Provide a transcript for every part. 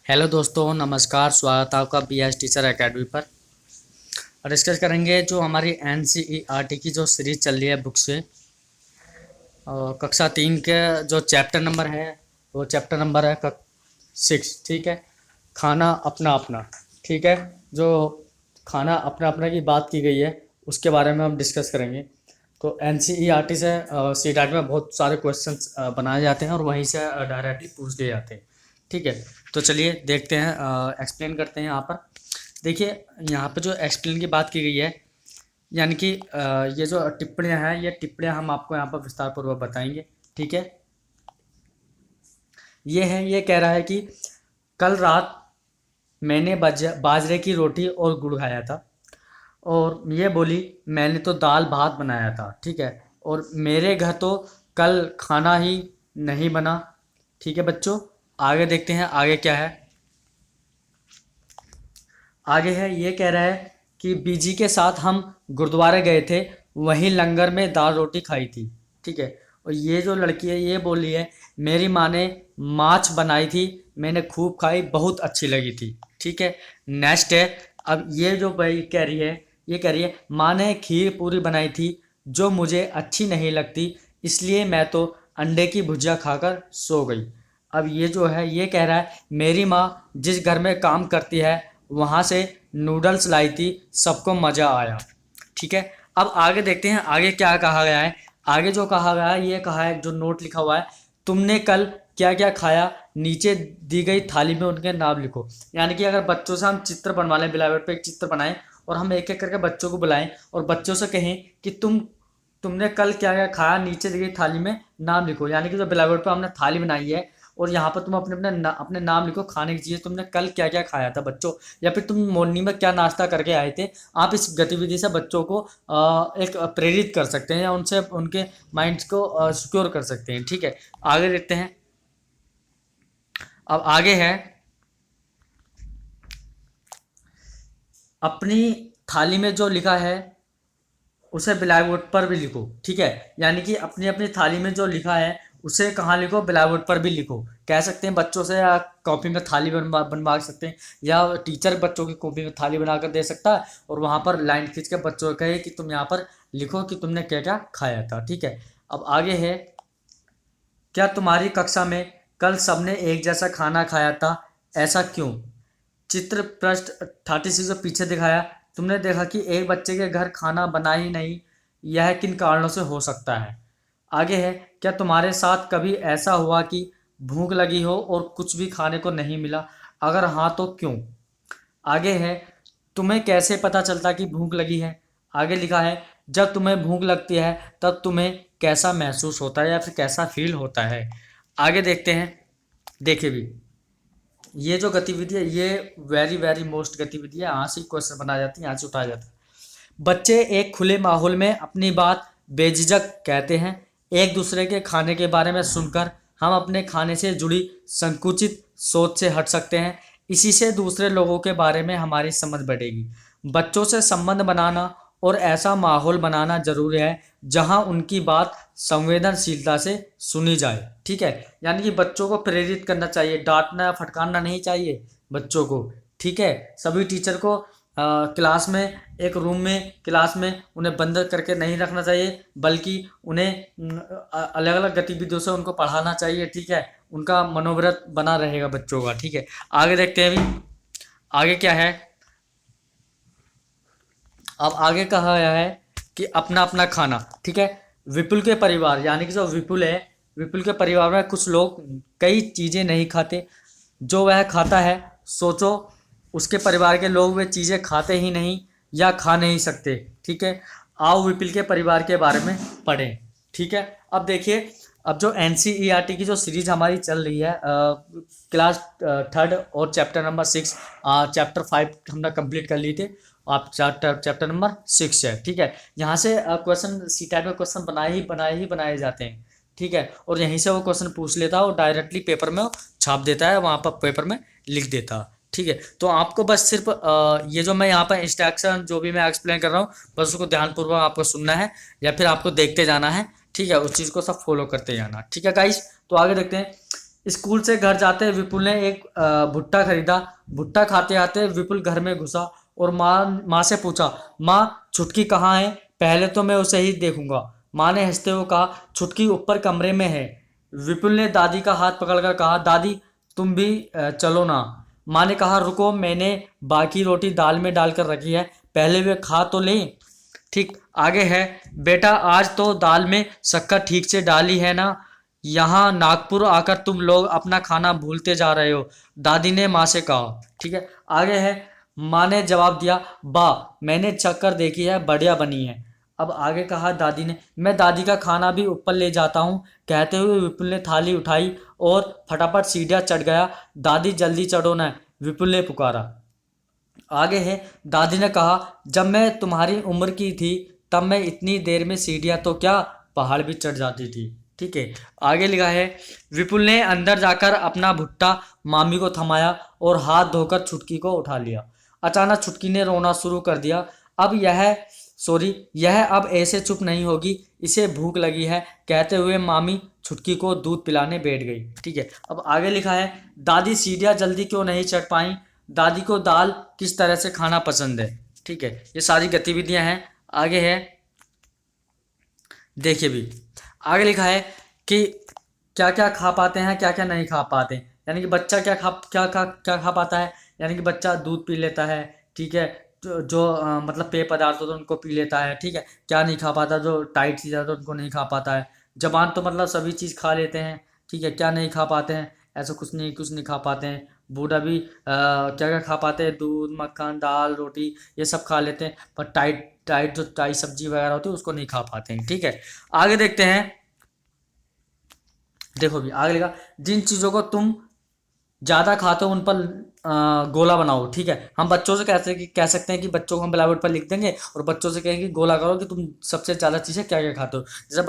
Hello दोस्तों, नमस्कार। स्वागत है आपका BS टीचर एकेडमी पर। और डिस्कस करेंगे जो हमारी NCERT की जो सीरीज चल रही है बुक से। कक्षा 3 के जो चैप्टर नंबर है वो चैप्टर नंबर है 6। ठीक है, खाना अपना अपना। ठीक है, जो खाना अपना अपना की बात की गई है उसके बारे में हम डिस्कस करेंगे। तो NCERT से CTET में बहुत सारे क्वेश्चंस बनाए जाते हैं और वहीं से डायरेक्टली पूछ लिए जाते हैं। ठीक है, तो चलिए देखते हैं, एक्सप्लेन करते हैं यहाँ पर। देखिए, यहाँ पे जो एक्सप्लेन की बात की गई है, यानी कि ये जो टिप्पणियाँ हैं, ये टिप्पणियाँ हम आपको यहाँ पर विस्तार पूर्वक बताएंगे। ठीक है, ये कह रहा है कि कल रात मैंने बाजरे की रोटी और गुड़ खाया था। और ये बोली मैंने तो दाल भात बनाया था। ठीक है, और मेरे घर तो कल खाना ही नहीं बना। ठीक है बच्चों, आगे देखते हैं आगे क्या है। आगे है, ये कह रहा है कि बीजी के साथ हम गुरुद्वारे गए थे, वहीं लंगर में दाल रोटी खाई थी। ठीक है, और ये जो लड़की है ये बोली है मेरी माँ ने माछ बनाई थी, मैंने खूब खाई, बहुत अच्छी लगी थी। ठीक है, नेक्स्ट है। अब ये जो भाई कह रही है, ये कह रही है माँ ने खीर पूरी बनाई थी जो मुझे अच्छी नहीं लगती, इसलिए मैं तो अंडे की भुजिया खाकर सो गई। अब ये जो है ये कह रहा है मेरी माँ जिस घर में काम करती है वहाँ से नूडल्स लाई थी, सबको मज़ा आया। ठीक है, अब आगे देखते हैं आगे क्या कहा गया है। आगे जो कहा गया है ये कहा है, जो नोट लिखा हुआ है, तुमने कल क्या क्या खाया, नीचे दी गई थाली में उनके नाम लिखो। यानी कि अगर बच्चों से हम चित्र बनवा लें, ब्लैक बोर्ड पे एक चित्र बनाएं और हम एक एक करके बच्चों को बुलाएं और बच्चों से कहें कि तुमने कल क्या क्या खाया, नीचे दी गई थाली में नाम लिखो। यानी कि जो ब्लैक बोर्ड पर हमने थाली बनाई है और यहाँ पर तुम अपने नाम लिखो, खाने की चीज़ें तुमने कल क्या क्या खाया था बच्चों, या फिर तुम मॉर्निंग में क्या नाश्ता करके आए थे। आप इस गतिविधि से बच्चों को एक प्रेरित कर सकते हैं या उनसे उनके माइंड्स को सिक्योर कर सकते हैं। ठीक है, आगे देखते हैं। अब आगे है, अपनी थाली में जो लिखा है उसे ब्लैक बोर्ड पर भी लिखो। ठीक है, यानी कि अपनी अपनी थाली में जो लिखा है उसे कहाँ लिखो, ब्लैक बोर्ड पर भी लिखो। कह सकते हैं बच्चों से, या कॉपी में थाली बनवा सकते हैं, या टीचर बच्चों की कॉपी में थाली बना कर दे सकता है और वहाँ पर लाइन खींच के बच्चों को कहे कि तुम यहाँ पर लिखो कि तुमने क्या क्या खाया था। ठीक है, अब आगे है, क्या तुम्हारी कक्षा में कल सबने एक जैसा खाना खाया था, ऐसा क्यों। चित्र पृष्ठ 36 जो पीछे दिखाया, तुमने देखा कि एक बच्चे के घर खाना बना ही नहीं, यह किन कारणों से हो सकता है। आगे है, क्या तुम्हारे साथ कभी ऐसा हुआ कि भूख लगी हो और कुछ भी खाने को नहीं मिला, अगर हाँ तो क्यों। आगे है, तुम्हें कैसे पता चलता कि भूख लगी है। आगे लिखा है, जब तुम्हें भूख लगती है तब तुम्हें कैसा महसूस होता है या फिर कैसा फील होता है। आगे देखते हैं, देखिए भी ये जो गतिविधि है ये वेरी वेरी मोस्ट गतिविधि है, यहाँ से क्वेश्चन बनाया जाती है, यहाँ से उठाया जाता है। बच्चे एक खुले माहौल में अपनी बात बेझिझक कहते हैं। एक दूसरे के खाने के बारे में सुनकर हम अपने खाने से जुड़ी संकुचित सोच से हट सकते हैं। इसी से दूसरे लोगों के बारे में हमारी समझ बढ़ेगी। बच्चों से संबंध बनाना और ऐसा माहौल बनाना जरूरी है जहां उनकी बात संवेदनशीलता से सुनी जाए। ठीक है, यानी कि बच्चों को प्रेरित करना चाहिए, डांटना या फटकारना नहीं चाहिए बच्चों को। ठीक है, सभी टीचर को क्लास में, एक रूम में क्लास में उन्हें बंद करके नहीं रखना चाहिए, बल्कि उन्हें अलग अलग गतिविधियों से उनको पढ़ाना चाहिए। ठीक है, उनका मनोवृत्त बना रहेगा बच्चों का। ठीक है, आगे देखते हैं अभी आगे क्या है। अब आगे कहा गया है कि अपना अपना खाना। ठीक है, विपुल के परिवार, यानी कि जो विपुल है, विपुल के परिवार में कुछ लोग कई चीज़ें नहीं खाते, जो वह खाता है सोचो उसके परिवार के लोग वे चीज़ें खाते ही नहीं या खा नहीं सकते। ठीक है, आओ विपुल के परिवार के बारे में पढ़ें। ठीक है, अब देखिए, अब जो NCERT की जो सीरीज हमारी चल रही है, क्लास 3 और चैप्टर नंबर 6, चैप्टर 5 हमने कंप्लीट कर लिए थे, आप चैप्टर नंबर 6 है। ठीक है, यहाँ से क्वेश्चन CTET में क्वेश्चन बनाए जाते हैं। ठीक है, और यहीं से वो क्वेश्चन पूछ लेता है और डायरेक्टली पेपर में छाप देता है, वहाँ पर पेपर में लिख देता है। ठीक है, तो आपको बस सिर्फ ये जो मैं यहाँ पर इंस्ट्रक्शन जो भी मैं एक्सप्लेन कर रहा हूँ बस उसको ध्यानपूर्वक आपको सुनना है या फिर आपको देखते जाना है। ठीक है, उस चीज़ को सब फॉलो करते जाना। ठीक है गाइस, तो आगे देखते हैं। स्कूल से घर जाते विपुल ने एक भुट्टा खरीदा। भुट्टा खाते खाते विपुल घर में घुसा और माँ से पूछा, माँ छुटकी कहाँ है? पहले तो मैं उसे ही देखूंगा। माँ ने हंसते हुए कहा, छुटकी ऊपर कमरे में है। विपुल ने दादी का हाथ पकड़कर कहा, दादी तुम भी चलो ना। माँ ने कहा, रुको, मैंने बाकी रोटी दाल में डालकर रखी है, पहले वे खा तो लें। ठीक आगे है, बेटा आज तो दाल में शक्कर ठीक से डाली है ना? यहाँ नागपुर आकर तुम लोग अपना खाना भूलते जा रहे हो, दादी ने माँ से कहा। ठीक है, आगे है, माँ ने जवाब दिया, वाह मैंने चक्कर देखी है, बढ़िया बनी है। अब आगे कहा दादी ने, मैं दादी का खाना भी ऊपर ले जाता हूँ। कहते हुए विपुल ने थाली उठाई और फटाफट सीढ़ियाँ चढ़ गया। दादी जल्दी चढ़ो ना, विपुल ने पुकारा। आगे है, दादी ने कहा, जब मैं तुम्हारी उम्र की थी तब मैं इतनी देर में सीढ़ियाँ तो क्या पहाड़ भी चढ़ जाती थी। ठीक है, आगे लिखा है, विपुल ने अंदर जाकर अपना भुट्टा मामी को थमाया और हाथ धोकर छुटकी को उठा लिया। अचानक छुटकी ने रोना शुरू कर दिया। यह अब ऐसे चुप नहीं होगी, इसे भूख लगी है, कहते हुए मामी छुटकी को दूध पिलाने बैठ गई। ठीक है, अब आगे लिखा है, दादी सीढ़ियाँ जल्दी क्यों नहीं चढ़ पाई? दादी को दाल किस तरह से खाना पसंद है। ठीक है, ये सारी गतिविधियां हैं। आगे है, देखिए भी आगे लिखा है कि क्या क्या खा पाते हैं, क्या क्या नहीं खा पाते हैं। यानी कि बच्चा क्या खा पाता है, यानी कि बच्चा दूध पी लेता है। ठीक है, मतलब पेय पदार्थ होते हैं उनको पी लेता है। ठीक है, क्या नहीं खा पाता, जो टाइट चीज़ होती है उनको नहीं खा पाता है। जबान तो मतलब सभी चीज़ खा लेते हैं। ठीक है, क्या नहीं खा पाते हैं, ऐसा कुछ नहीं खा पाते हैं। बूढ़ा भी क्या क्या खा पाते हैं, दूध मक्खन दाल रोटी ये सब खा लेते हैं, पर टाइट सब्जी वगैरह होती है उसको नहीं खा पाते हैं। ठीक है, आगे देखते हैं। देखो भी आगे लिखा, जिन चीज़ों को तुम ज़्यादा खाते हो उन पर गोला बनाओ। ठीक है, हम बच्चों से कह सकते हैं कि बच्चों को हम ब्लैक बोर्ड पर लिख देंगे और बच्चों से कहेंगे गोला करो कि तुम सबसे ज़्यादा चीज़ें क्या क्या खाते हो। जैसे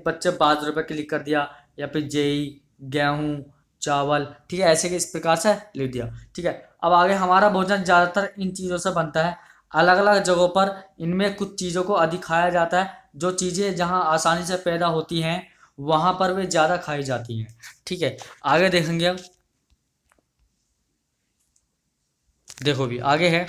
बच्चे 5 रुपये की लिख कर दिया, या फिर जेई गेहूँ चावल। ठीक है, ऐसे के इस प्रकार से लिख दिया। ठीक है, अब आगे, हमारा भोजन ज़्यादातर इन चीज़ों से बनता है। अलग अलग जगहों पर इनमें कुछ चीज़ों को अधिक खाया जाता है। जो चीज़ें जहाँ आसानी से पैदा होती हैं वहाँ पर वे ज़्यादा खाई जाती हैं। ठीक है, आगे देखेंगे अब। देखो भी आगे है,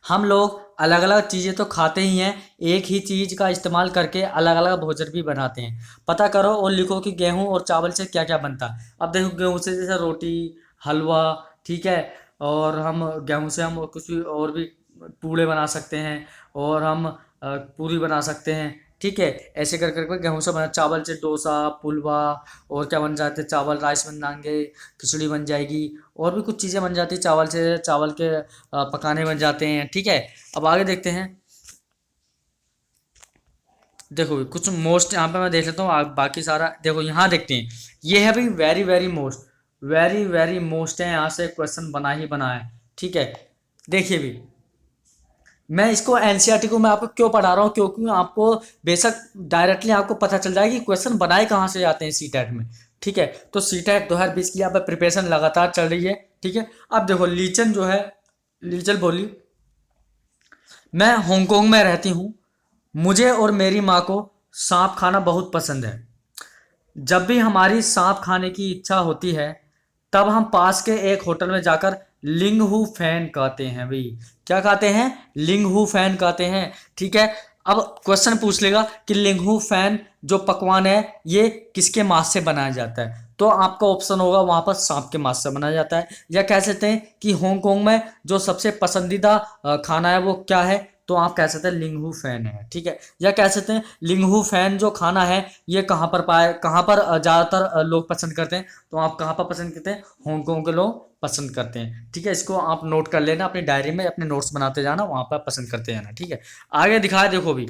हम लोग अलग अलग चीज़ें तो खाते ही हैं, एक ही चीज़ का इस्तेमाल करके अलग अलग भोजन भी बनाते हैं। पता करो और लिखो कि गेहूं और चावल से क्या क्या बनता है। अब देखो, गेहूं से जैसे रोटी हलवा। ठीक है, और हम गेहूं से हम कुछ भी और भी पूड़े बना सकते हैं, और हम पूरी बना सकते हैं। ठीक है, ऐसे कर करके गेहूं से बना, चावल से डोसा पुलवा, और क्या बन जाते हैं, चावल राइस बन जाएंगे, खिचड़ी बन जाएगी, और भी कुछ चीज़ें बन जाती है चावल से, चावल के पकाने बन जाते हैं। ठीक है, अब आगे देखते हैं। देखो कुछ मोस्ट यहाँ पे मैं देख लेता हूँ, बाकी सारा देखो यहाँ देखते हैं। ये है भाई वेरी वेरी मोस्ट है, यहाँ से क्वेश्चन बना ही बना है। ठीक है, देखिए भी, मैं इसको एनसीईआरटी को मैं आपको क्यों पढ़ा रहा हूँ, क्योंकि आपको बेशक डायरेक्टली आपको पता चल जाएगा कि क्वेश्चन बनाए कहाँ से जाते हैं सीटेट में। ठीक है, तो सीटेट 2020 की यहाँ पे प्रिपरेशन लगातार चल रही है। ठीक है, अब देखो लीचन जो है, लीचल बोली, मैं हांगकांग में रहती हूँ, मुझे और मेरी माँ को सांप खाना बहुत पसंद है। जब भी हमारी सांप खाने की इच्छा होती है तब हम पास के एक होटल में जाकर लिंग हु फैन कहते हैं। भाई क्या कहते हैं, लिंग हु फैन कहते हैं। ठीक है, अब क्वेश्चन पूछ लेगा कि लिंग हु फैन जो पकवान है ये किसके मांस से बनाया जाता है, तो आपका ऑप्शन होगा वहां पर सांप के मांस से बनाया जाता है। या कह सकते हैं कि हांगकांग में जो सबसे पसंदीदा खाना है वो क्या है, तो आप कह सकते हैं लिंगहू फैन है। ठीक है, या कह सकते हैं लिंगहू फैन जो खाना है ये कहाँ पर ज़्यादातर लोग पसंद करते हैं, तो आप कहाँ पर पसंद करते हैं, हांगकांग के लोग पसंद करते हैं। ठीक है, इसको आप नोट कर लेना अपनी डायरी में, अपने नोट्स बनाते जाना, वहाँ पर पसंद करते जाना। ठीक है, आगे दिखाया देखो भी।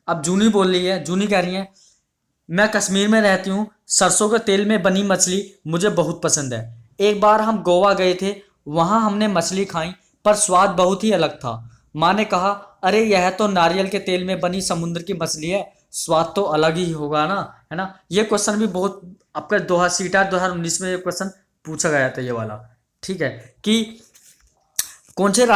अब जूनी बोल रही है, जूनी कह रही है, मैं कश्मीर में रहती हूँ, सरसों के तेल में बनी मछली मुझे बहुत पसंद है। एक बार हम गोवा गए थे, वहाँ हमने मछली खाई, पर स्वाद बहुत ही अलग था। माँ ने कहा, अरे यह तो नारियल के तेल में बनी समुद्र की मछली है, स्वाद तो अलग ही होगा ना, है ना। ये क्वेश्चन भी बहुत आपका 2019 में ये क्वेश्चन पूछा गया था, ये वाला। ठीक है, कि कौन से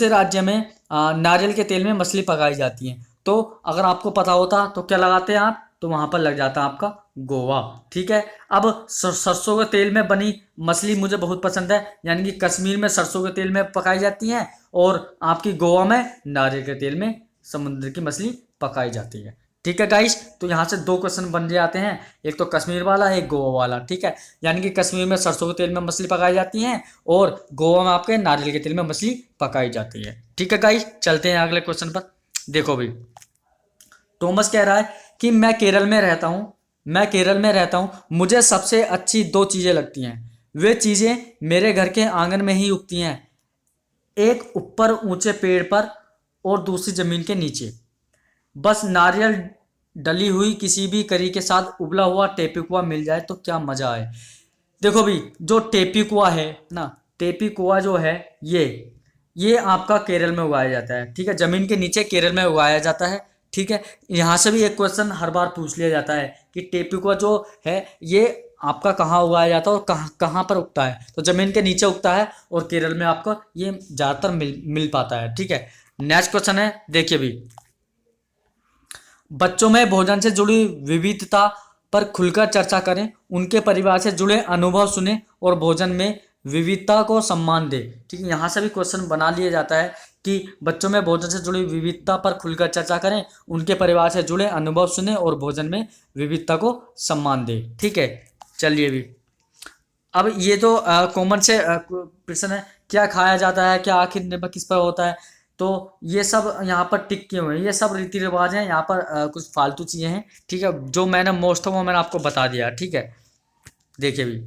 राज्य में नारियल के तेल में मछली पकाई जाती है। तो अगर आपको पता होता तो क्या लगाते हैं आप, तो वहां पर लग जाता आपका गोवा। ठीक है। अब सरसों के तेल में बनी मछली मुझे बहुत पसंद है, यानी कि कश्मीर में सरसों के तेल में पकाई जाती है और आपकी गोवा में नारियल के तेल में समुद्र की मछली पकाई जाती है। ठीक है गाइस, तो यहाँ से दो क्वेश्चन बन जाते हैं, एक तो कश्मीर वाला, एक गोवा वाला। ठीक है, यानी कि कश्मीर में सरसों के तेल में मछली पकाई जाती है और गोवा में आपके नारियल के तेल में मछली पकाई जाती है। ठीक है गाइस, चलते हैं अगले क्वेश्चन पर। देखो भाई, टॉमस कह रहा है कि मैं केरल में रहता हूँ, मुझे सबसे अच्छी दो चीज़ें लगती हैं। वे चीज़ें मेरे घर के आंगन में ही उगती हैं, एक ऊपर ऊंचे पेड़ पर और दूसरी ज़मीन के नीचे। बस नारियल डली हुई किसी भी करी के साथ उबला हुआ टेपिकुआ मिल जाए तो क्या मज़ा आए। देखो भाई, जो टेपिकुआ है ना, टेपिकुआ जो है ये आपका केरल में उगाया जाता है। ठीक है, ज़मीन के नीचे केरल में उगाया जाता है। ठीक है, यहाँ से भी एक क्वेश्चन हर बार पूछ लिया जाता है कि टेपिकुआ जो है ये आपका कहाँ उगाया जाता है और कहाँ कहाँ पर उगता है। तो ज़मीन के नीचे उगता है और केरल में आपको ये ज़्यादातर मिल पाता है। ठीक है, नेक्स्ट क्वेश्चन है, देखिए भी, बच्चों में भोजन से जुड़ी विविधता पर खुलकर चर्चा करें, उनके परिवार से जुड़े अनुभव सुने और भोजन में विविधता को सम्मान दें। ठीक है, यहाँ से भी क्वेश्चन बना लिया जाता है कि बच्चों में भोजन से जुड़ी विविधता पर खुलकर चर्चा करें, उनके परिवार से जुड़े अनुभव सुने और भोजन में विविधता को सम्मान दें। ठीक है, चलिए भी, अब ये तो कॉमन से प्रश्न है, क्या खाया जाता है, क्या आखिर निर्भर किस पर होता है। तो ये सब यहाँ पर टिक किए हुए हैं, ये सब रीति रिवाज हैं, यहाँ पर कुछ फालतू चीज़ें हैं। ठीक है, जो मैंने मोस्ट ऑफ वो मैंने आपको बता दिया। ठीक है, देखिए भी,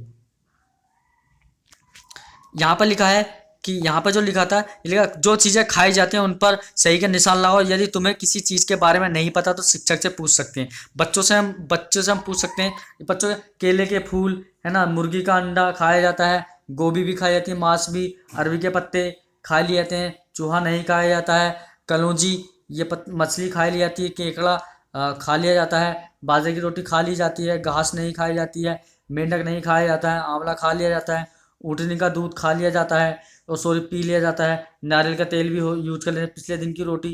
यहाँ पर लिखा है कि यहाँ पर जो लिखा था, ये लिखा जो चीज़ें खाई जाती हैं उन पर सही का निशान लगाओ। यदि तुम्हें किसी चीज़ के बारे में नहीं पता तो शिक्षक से पूछ सकते हैं। बच्चों से हम पूछ सकते हैं। बच्चों के केले के फूल है ना, मुर्गी का अंडा खाया जाता है, गोभी भी खाई जाती है, मांस भी, अरबी के पत्ते खा लिए जाते हैं, चूहा नहीं खाया जाता है, कलौंजी ये मछली खा ली जाती है, केकड़ा खा लिया जाता है, बाजरे की रोटी खा ली जाती है, घास नहीं खाई जाती है, मेंढक नहीं खाया जाता है, आंवला खा लिया जाता है, ऊँटनी का दूध खा लिया जाता है और सॉरी पी लिया जाता है, नारियल का तेल भी यूज कर लेते हैं, पिछले दिन की रोटी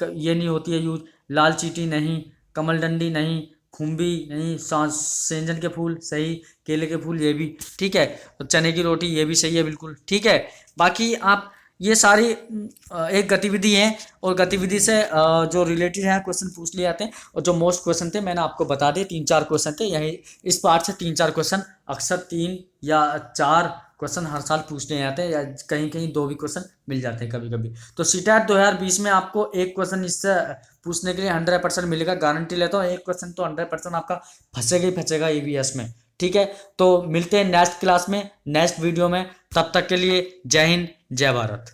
ये नहीं होती है यूज, लाल चीटी नहीं, कमल डंडी नहीं, खुम्बी नहीं, सेंजन के फूल सही, केले के फूल ये भी ठीक है, और चने की रोटी ये भी सही है बिल्कुल। ठीक है, बाकी आप ये सारी एक गतिविधि है और गतिविधि से जो रिलेटेड है क्वेश्चन पूछ लिए जाते हैं, और जो मोस्ट क्वेश्चन थे मैंने आपको बता दिए, 3-4 क्वेश्चन थे यही, इस पार्ट से 3-4 क्वेश्चन, अक्सर 3 या 4 क्वेश्चन हर साल पूछने आते हैं, या कहीं कहीं 2 भी क्वेश्चन मिल जाते हैं कभी कभी। तो सीटेट 2020 में आपको एक क्वेश्चन इससे पूछने के लिए 100% मिलेगा, गारंटी लेता हूँ। एक क्वेश्चन तो 100% आपका फंसेगा ही फंसेगा ईवीएस में। ठीक है, तो मिलते हैं नेक्स्ट क्लास में, नेक्स्ट वीडियो में, तब तक के लिए जय हिंद, जय भारत।